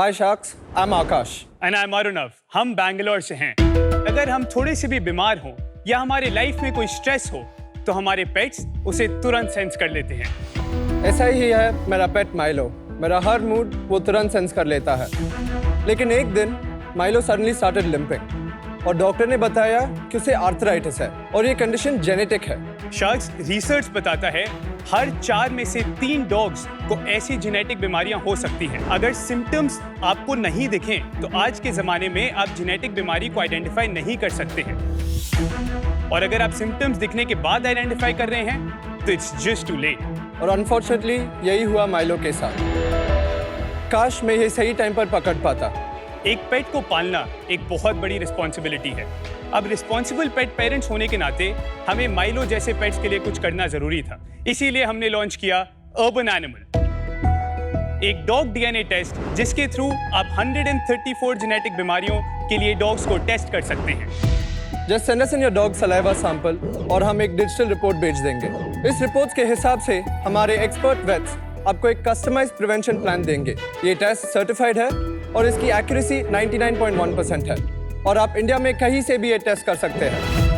Hi Sharks, I'm Akash. And I'm Arunav. हम बैंगलोर से हैं। अगर हम थोड़े से भी बीमार हों या हमारे लाइफ में कोई स्ट्रेस हो तो हमारे पेट्स उसे तुरंत सेंस कर लेते हैं। ऐसा ही है मेरा पेट माइलो। मेरा हर मूड वो तुरंत सेंस कर लेता है। लेकिन एक दिन माइलो सडनली स्टार्टेड लिम्पिंग और डॉक्टर ने बताया कि उसे आर्थराइटिस है और ये कंडीशन जेनेटिक है। शार्क्स, रिसर्च बताता है हर 4 में से 3 डॉग्स को ऐसी जेनेटिक बीमारियां हो सकती हैं। अगर सिम्टम्स आपको नहीं दिखें तो आज के ज़माने में आप जेनेटिक बीमारी को आइडेंटिफाई नहीं कर सकते हैं। और अगर आप सिम्टम्स दिखने के बाद आइडेंटिफाई कर रहे हैं तो इट्स जस्ट टू लेट। और अनफॉर्चुनेटली यही हुआ माइलो के साथ। काश मैं ये सही टाइम पर पकड़ पाता। एक पेट को पालना एक बहुत बड़ी रिस्पॉन्सिबिलिटी है। अब रिस्पॉन्सिबल पेट पेरेंट्स होने के नाते हमें माइलो जैसे पेट्स के लिए कुछ करना जरूरी था। इसीलिए हमने लॉन्च किया अर्बन एनिमल, एक डॉग डीएनए टेस्ट जिसके थ्रू आप 134 जेनेटिक बीमारियों के लिए डॉग्स को टेस्ट कर सकते हैं। Just send us in your dog saliva sample और हम एक डिजिटल रिपोर्ट भेज देंगे। इस रिपोर्ट के हिसाब से हमारे एक्सपर्ट वेट्स आपको एक कस्टमाइज्ड प्रिवेंशन प्लान देंगे। ये टेस्ट सर्टिफाइड है और इसकी एक्यूरेसी 99.1% है और आप इंडिया में कहीं से भी ये टेस्ट कर सकते हैं।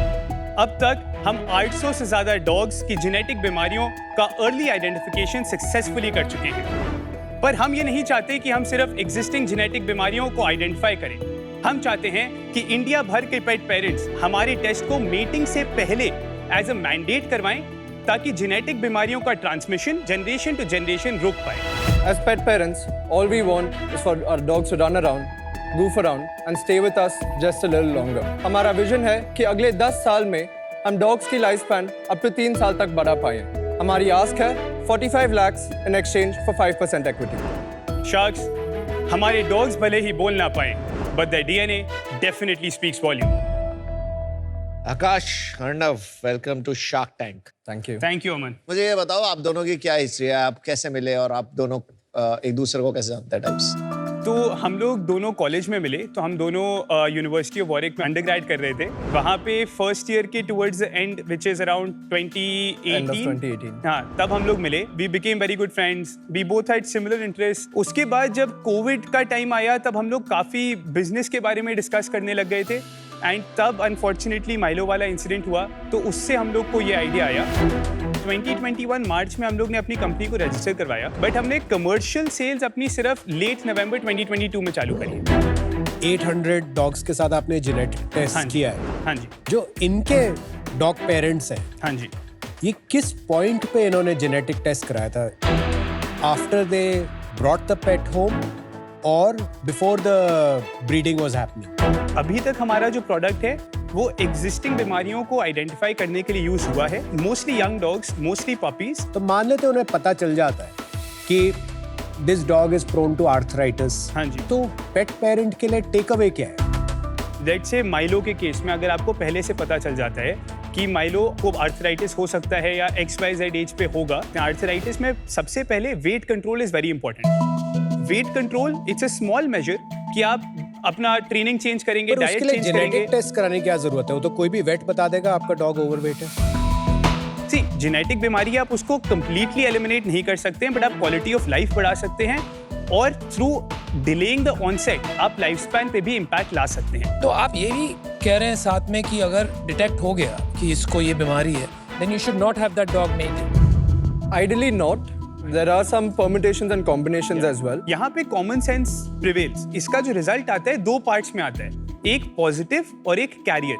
अब तक हम 800 से ज्यादा डॉग्स की जेनेटिक बीमारियों का अर्ली आइडेंटिफिकेशन सक्सेसफुली कर चुके हैं। पर हम ये नहीं चाहते कि हम सिर्फ एग्जिस्टिंग जेनेटिक बीमारियों को आइडेंटिफाई करें। हम चाहते हैं कि इंडिया भर के पेट पेरेंट्स हमारे टेस्ट को मीटिंग से पहले एज अ मैंडेट करवाएं ताकि जेनेटिक बीमारियों का ट्रांसमिशन जनरेशन टू जनरेशन रुक पाए। As pet parents, all we want is for our dogs to run around, goof around and stay with us just a little longer. हमारा vision है कि अगले 10 साल में हम डॉग्स की लाइफ स्पैन अप टू 3 साल तक बढ़ा पाएं। हमारी आस्क है 45 lakhs in exchange for 5% equity. Sharks, हमारे डॉग्स भले ही बोल ना पाए, but their DNA definitely speaks volume. Akash, Arnav, welcome to Shark Tank. Thank you. Thank you, Aman. मुझे ये बताओ आप दोनों की क्या हिस्ट्री है, आप कैसे मिले और आप दोनों एक दूसरे को कैसे जानते हैं टाइप्स? तो हम लोग दोनों कॉलेज में मिले। तो हम दोनों यूनिवर्सिटी ऑफ वॉरिक में अंडरग्रेड कर रहे थे। वहाँ पे फर्स्ट ईयर के towards the end which is around 2018। End of 2018. हाँ, तब हम लोग मिले। We became very good friends. We both had similar interest. उसके बाद जब कोविड का टाइम आया तब हम लोग काफ़ी बिजनेस के बारे में डिस्कस करने लग गए थे। एंड तब अनफॉर्चुनेटली माइलो वाला इंसिडेंट हुआ तो उससे हम लोग को ये आइडिया आया। 2021 मार्च में हम लोग ने अपनी कंपनी को रजिस्टर करवाया, बट हमने कमर्शियल सेल्स अपनी सिर्फ लेट नवंबर 2022 में चालू करी। 800 डॉग्स के साथ आपने जेनेटिक टेस्ट किया है। हाँ जी। जो इनके डॉग पेरेंट्स हैं, हाँ जी। ये किस पॉइंट पे इन्होंने जेनेटिक टेस्ट कराया था? After they brought the pet home और before the breeding was happening? अभी तक हमारा जो प्रोडक्ट है वो एग्जिस्टिंग बीमारियों को आइडेंटिफाई करने के लिए यूज हुआ है। Mostly young dogs, mostly puppies. तो मान लेते उन्हें पता चल जाता है कि this dog is prone to arthritis. हाँ जी। तो पेट पेरेंट के लिए टेक अवे क्या है? लेट्स से माइलो के केस में अगर आपको पहले से पता चल जाता है कि माइलो को आर्थराइटिस हो सकता है या XYZ एज पे होगा, आर्थराइटिस में सबसे पहले weight control is very important. Weight control it's a small measure कि आप अपना ट्रेनिंग चेंज करेंगे, डाइट चेंज करेंगे। जेनेटिक टेस्ट कराने की क्या जरूरत है? वो तो कोई भी वेट बता देगा आपका डॉग ओवरवेट है। सी, जेनेटिक बीमारी आप उसको कंप्लीटली एलिमिनेट नहीं कर सकते हैं, बट आप क्वालिटी ऑफ लाइफ बढ़ा सकते हैं और थ्रू डिलेइंग द ऑनसेट आप लाइफ स्पैन पे भी इम्पैक्ट ला सकते हैं। तो आप ये भी कह रहे हैं साथ में कि अगर डिटेक्ट हो गया कि इसको ये बीमारी है, then you should not have that dog mated. Ideally not. There are some permutations and combinations as well. यहाँ पे कॉमन सेंस प्रिवेल्स। इसका जो रिजल्ट आता है 2 पार्ट्स में आता है, एक पॉजिटिव और एक कैरियर।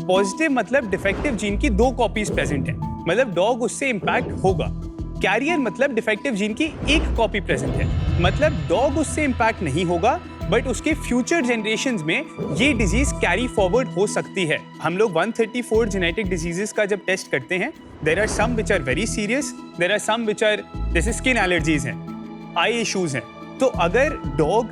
पॉजिटिव मतलब डिफेक्टिव जीन की 2 कॉपीज प्रेजेंट है, मतलब डॉग उससे इम्पैक्ट होगा। कैरियर मतलब डिफेक्टिव जीन की 1 कॉपी प्रेजेंट है, मतलब डॉग उससे इम्पैक्ट नहीं होगा बट उसके फ्यूचर जनरेशंस में ये डिजीज कैरी फॉरवर्ड हो सकती है। हम लोग 134 जेनेटिक डिजीजेस का जब टेस्ट करते हैं, there are some which are very serious, there are some which are जैसे स्किन एलर्जीज हैं, आई इश्यूज हैं। तो अगर डॉग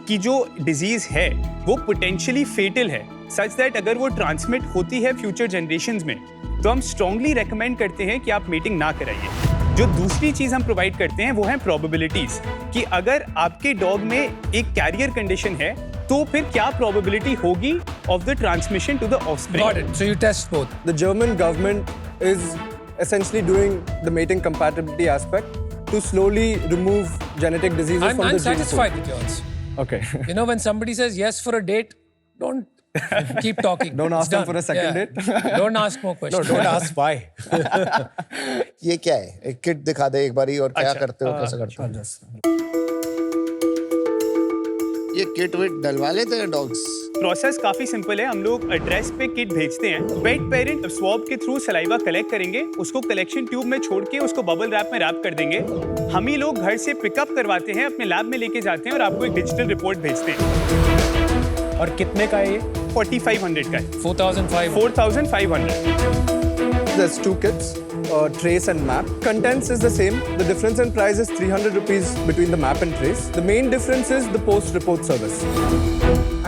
की जो डिजीज है वो पोटेंशियली फेटल है, सच दैट अगर वो ट्रांसमिट होती है फ्यूचर जनरेशंस में, तो हम स्ट्रांगली रेकमेंड करते हैं कि आप मीटिंग ना कराइए। जो दूसरी चीज हम प्रोवाइड करते हैं वो है प्रोबेबिलिटीज, कि अगर आपके डॉग में एक कैरियर कंडीशन है तो फिर क्या प्रोबेबिलिटी होगी of the transmission to the offspring. Got it. So you test both. The German government is essentially doing the mating compatibility aspect to slowly remove genetic diseases I'm from the gene pool. satisfied with yours. Okay. You know, when somebody says yes for a date, don't keep talking. Don't It's ask them done. for a second date. Don't ask more No, questions. don't ask why. ये क्या है? एक kit दिखा दे एक बारी और क्या अच्छा, करते हो, कैसे करते हो? ये किट विट डलवा लेते हैं डॉग्स? प्रोसेस काफी सिंपल है। हम लोग एड्रेस पे किट भेजते हैं। पेट पेरेंट स्वॉब के थ्रू सलाइवा कलेक्ट करेंगे, उसको कलेक्शन ट्यूब में छोड़ के उसको बबल रैप में रैप कर देंगे। हम ही लोग घर से पिकअप करवाते हैं, अपने लैब में लेके जाते हैं और आपको एक डिजिटल रिपोर्ट भेजते हैं। और कितने का है ये? 4500 का है। 4,500. 4500। There's two kits, trace and map. Contents is the same. The difference in price is 300 rupees between the map and trace. The main difference is the post-report service.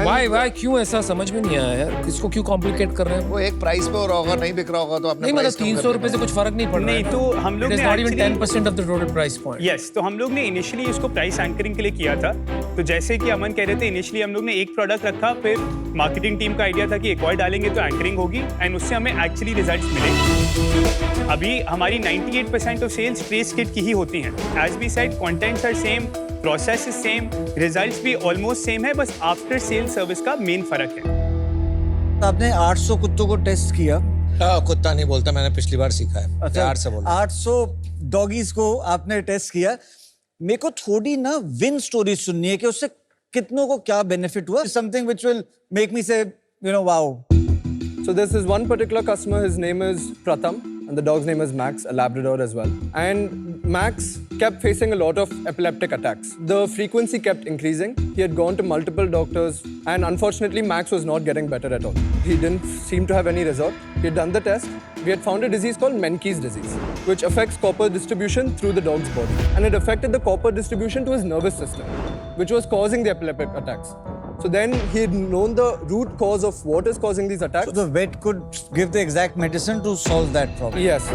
Why? क्यों ऐसा समझ में नहीं आया यार? इसको क्यों कॉम्प्लिकेट कर रहे हैं? वो एक प्राइस पे हो रहा होगा, नहीं बिक रहा होगा तो आपने नहीं, मतलब प्राइस कम 300 कर रुपए से कुछ फर्क नहीं पड़ रहा नहीं, है। तो हम लोग It is ने not even actually- 10% of the total price point. Yes, तो हम लोग ने इनिशियली इसको प्राइस एंकरिंग के लिए किया था। तो जैसे कि अमन कह रहे थे, इनिशियली हम लोग ने एक प्रोडक्ट रखा, फिर मार्केटिंग टीम का आइडिया था कि एक और डालेंगे तो एंकरिंग होगी, एंड उससे हमें एक्चुअली रिजल्ट्स मिले। अभी हमारी 98% ऑफ सेल्स ट्रेस किट की ही होती हैं। As we said, contents are same, process is same, results भी ऑलमोस्ट सेम है, बस आफ्टर सेल सर्विस का मेन फर्क है। आपने 800 कुत्तों को टेस्ट किया। कुत्ता नहीं बोलता, मैंने पिछली बार सीखा है। प्यार से बोलता। 800 डॉगीज को आपने टेस्ट किया। मेरे को थोड़ी ना विन स्टोरी सुननी है कि उससे कितनों को क्या बेनिफिट हुआ। Something which will make me से wow. So this is one particular customer, his name is Pratham, and the dog's name is Max, a Labrador as well. And Max kept facing a lot of epileptic attacks. The frequency kept increasing. He had gone to multiple doctors, and unfortunately, Max was not getting better at all. He didn't seem to have any result. He had done the test. We had found a disease called Menkes disease, which affects copper distribution through the dog's body. And it affected the copper distribution to his nervous system, which was causing the epileptic attacks. So then he had known the root cause of what is causing these attacks. So the vet could give the exact medicine to solve that problem. Yes.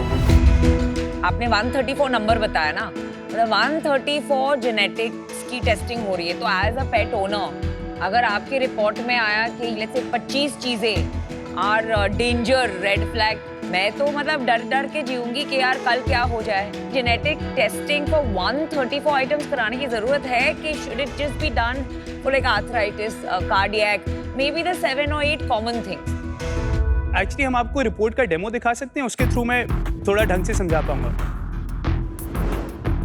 आपने 134 number बताया ना, मतलब 134 genetics की testing हो रही है। तो as a pet owner, अगर आपके रिपोर्ट में आया कि लेट्स से 25 चीजें आर डेंजर, रेड फ्लैग, मैं तो मतलब डर डर के जीऊंगी कि यार कल क्या हो जाए। जेनेटिक टेस्टिंग फॉर 134 आइटम्स कराने की जरूरत है कि should it just be done for like arthritis, cardiac, may be the 7 or 8 common things. Actually हम आपको रिपोर्ट का डेमो दिखा सकते हैं, उसके थ्रू मैं थोड़ा ढंग से समझा पाऊंगा।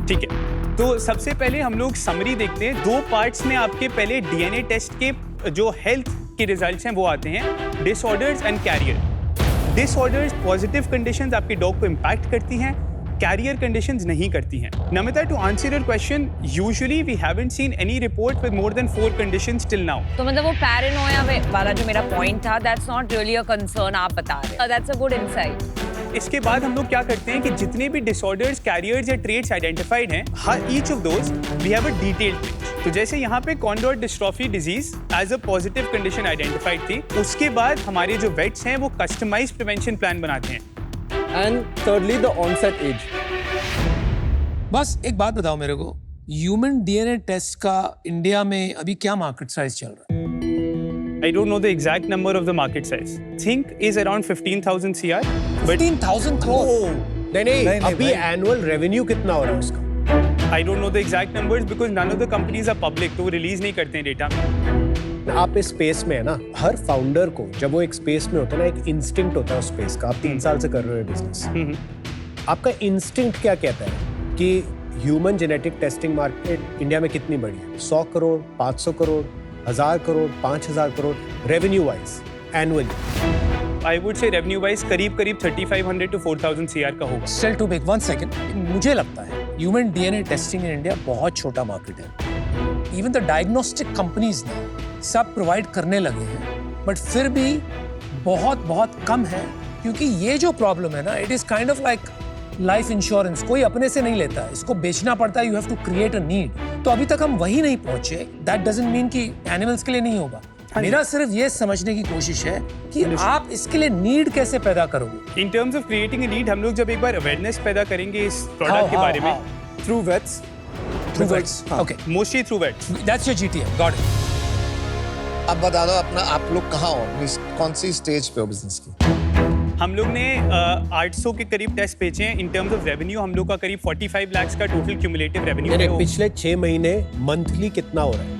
ठीक है, तो सबसे पहले हम लोग समरी देखते हैं। 2 पार्ट्स में आपके पहले डीएनए टेस्ट के जो हेल्थ के रिजल्ट्स हैं वो आते हैं, disorders and carrier. Disorders, positive conditions आपके डॉग को इम्पैक्ट करती हैं, कैरियर कंडीशंस नहीं करती हैं। Namita, to answer your question, usually we haven't seen any report with more than 4 conditions till now. तो मतलब वो पैरानोया वाला जो मेरा पॉइंट था, that's not really a concern आप बता रहे हैं। That's a good insight. इसके बाद हम लोग क्या करते हैं कि जितने भी डिसऑर्डर्स, कैरियर्स या ट्रेट्स आइडेंटिफाइड हैं, हर each of those we have a detailed pitch. तो जैसे यहाँ पे cone rod dystrophy disease as a positive condition identified थी। उसके बाद हमारे जो वेट्स हैं वो कस्टमाइज्ड प्रिवेंशन प्लान बनाते हैं। And thirdly, the onset age. बस एक बात बताओ मेरे को, ह्यूमन डीएनए टेस्ट का इंडिया में अभी क्या मार्केट साइज चल रहा है? I don't know the exact number of the market size. Think is around 15,000 CR. But 15,000 crore. नहीं, नहीं, अभी भाई। एनुअल रेवेन्यू कितना हो रहा है उसका? I don't know the exact numbers because none of the companies are public, तो वो रिलीज नहीं करते हैं डेटा। आप इस स्पेस में है ना, हर फाउंडर को जब वो एक स्पेस में होता है ना, एक इंस्टिंक्ट होता है उस स्पेस का। आप 3 साल से कर रहे हो बिजनेस, आपका इंस्टिंक्ट क्या कहता है कि human genetic testing market India में कितनी बड़ी है? 100 crore, 500 crore, 1000 crore, 5000 crore revenue wise annually? I would say revenue wise करीब 3500 to 4000 CR का होगा। Still too big. One second. मुझे लगता है human DNA testing in India बहुत छोटा मार्केट है। इवन द डायग्नोस्टिक कंपनीज ने सब प्रोवाइड करने लगे हैं, बट फिर भी बहुत बहुत कम है, क्योंकि ये जो प्रॉब्लम है ना, it is kind of like life insurance. कोई अपने से नहीं लेता है, इसको बेचना पड़ता है। You have to create a need. तो अभी तक हम वही नहीं पहुंचे। दैट डजंट मीन कि एनिमल्स के लिए नहीं होगा। मेरा सिर्फ ये समझने की कोशिश है कि आप इसके लिए नीड कैसे पैदा करोगे। In terms of creating a need, हम लोग जब एक बार अवेयरनेस पैदा करेंगे इस प्रोडक्ट के बारे में, Through vets. Through vets. Okay. Mostly through vets. That's your GTM. Got it. अब बता दो अपना, आप लोग कहाँ हो, कौन सी स्टेज पे हो बिजनेस की? हम लोग ने 800 के करीब टेस्ट बेचे हैं। इन टर्म्स ऑफ रेवेन्यू हम लोग का करीब 45 लाख का टोटल क्यूमुलेटिव रेवेन्यू है। पिछले 6 महीने मंथली कितना हो रहा है?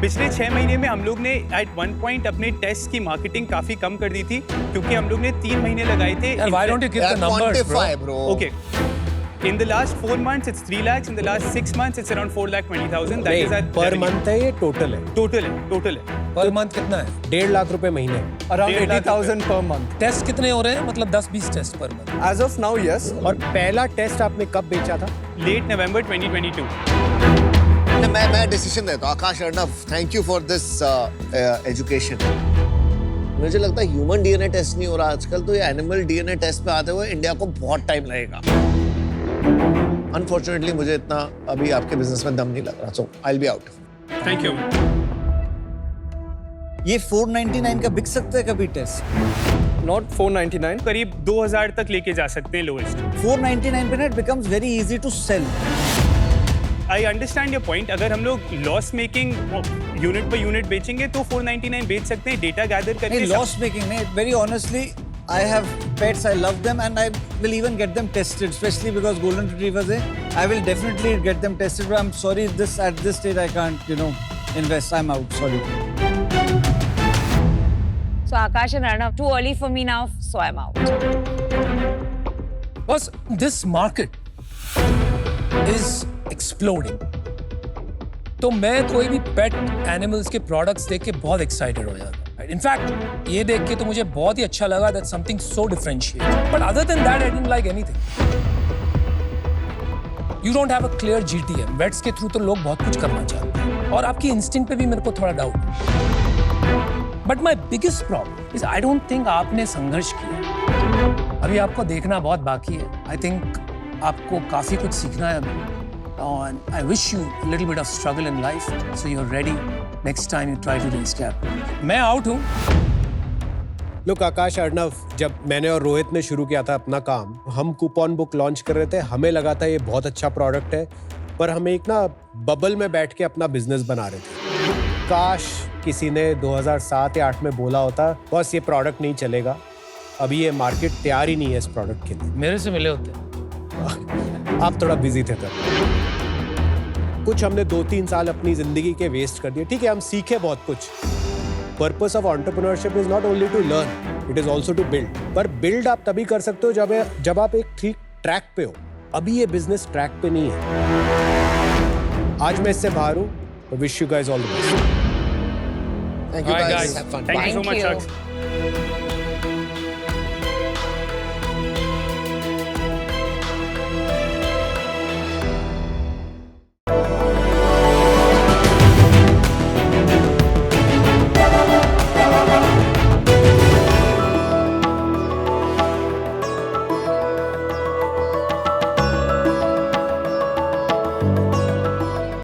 पिछले 6 महीने में हम लोग ने एट वन पॉइंट अपने टेस्ट की मार्केटिंग काफी कम कर दी थी क्योंकि हम लोग ने 3 महीने लगाए थे। यार, why don't you give the numbers, bro? Quantify, bro. Okay. In the last 4 months, it's 3 lakhs. In the last 6 months, it's around 4,20,000. That is our पर revenue. मंथ है ये टोटल है? टोटल है। पर मंथ कितना है? 1.5 लाख रुपए महीने। Around 1.5 lakh 80,000 per month. Test कितने हो रहे हैं? मतलब 10-20 test per month. As of now, yes. और पहला टेस्ट आपने कब बेचा था? Late November 2022. मैं डिसीजन देता हूँ। Akash Arnav, thank you for this education. मुझे लगता है ह्यूमन डीएनए टेस्ट नहीं हो रहा आजकल, तो ये एनिमल डीएनए टेस्ट पे आते हुए इंडिया को बहुत टाइम लगेगा। अनफॉर्चुनेटली मुझे इतना अभी आपके बिजनेस में दम नहीं लग रहा, so I will be out. Thank you. ये 499 का बिक सकता है कभी टेस्ट? Not 499. करीब 2,000 तक लेके जा सकते हैं लोएस्ट। 499 पे ना it becomes very easy to sell. I understand your point. अगर हम लोग लॉस मेकिंग यूनिट पर यूनिट बेचेंगे तो 499 बेच सकते हैं, डेटा गैदर नहीं, करके। लॉस मेकिंग नहीं, very honestly I have pets, I love them and I will even get them tested, especially because golden retrievers I will definitely get them tested, but I'm sorry at this stage I can't invest. I'm out, sorry. So Akash and Arnav, too early for me now, so I'm out. Boss, this market is exploding. तो मैं कोई भी pet animals के products देख के बहुत excited हो जाता हूँ। इनफैक्ट ये देख के तो मुझे बहुत ही अच्छा लगा that something so differentiated. But other than that I didn't like anything. You don't have a clear GTM. Vets के थ्रू तो लोग बहुत कुछ करना चाहते हैं और आपकी इंस्टिंक्ट पे भी मेरे को थोड़ा डाउट है। But my biggest problem is I don't think आपने संघर्ष किया। अभी आपको देखना बहुत बाकी है। आई थिंक आपको काफी कुछ सीखना है अभी। And I wish you a little bit of struggle in life, so you're ready next time you try to raise capital. मैं आउट हूँ। लुक आकाश अर्णव, जब मैंने और रोहित ने शुरू किया था अपना काम, हम कूपन बुक लॉन्च कर रहे थे। हमें लगा था ये बहुत अच्छा प्रोडक्ट है, पर हम एक ना बबल में बैठ के अपना बिजनेस बना रहे थे। काश किसी ने 2007 या 8 में बोला होता बस ये प्रोडक्ट नहीं चलेगा, अभी ये मार्केट तैयार ही नहीं है इस प्रोडक्ट के लिए। मेरे से मिले होते। आप थोड़ा बिजी थे तब। कुछ हमने 2-3 साल अपनी जिंदगी के वेस्ट कर दिए। ठीक है, हम सीखे बहुत कुछ। Purpose of entrepreneurship is not only to learn, it is also to build. पर बिल्ड आप तभी कर सकते हो जब आप एक ठीक ट्रैक पे हो। अभी ये बिजनेस ट्रैक पे नहीं है। आज मैं इससे बाहर हूँ। Wish you guys all the best. Thank you Alright, guys, guys. Have fun. Thank you so Thank much, you. Shaks.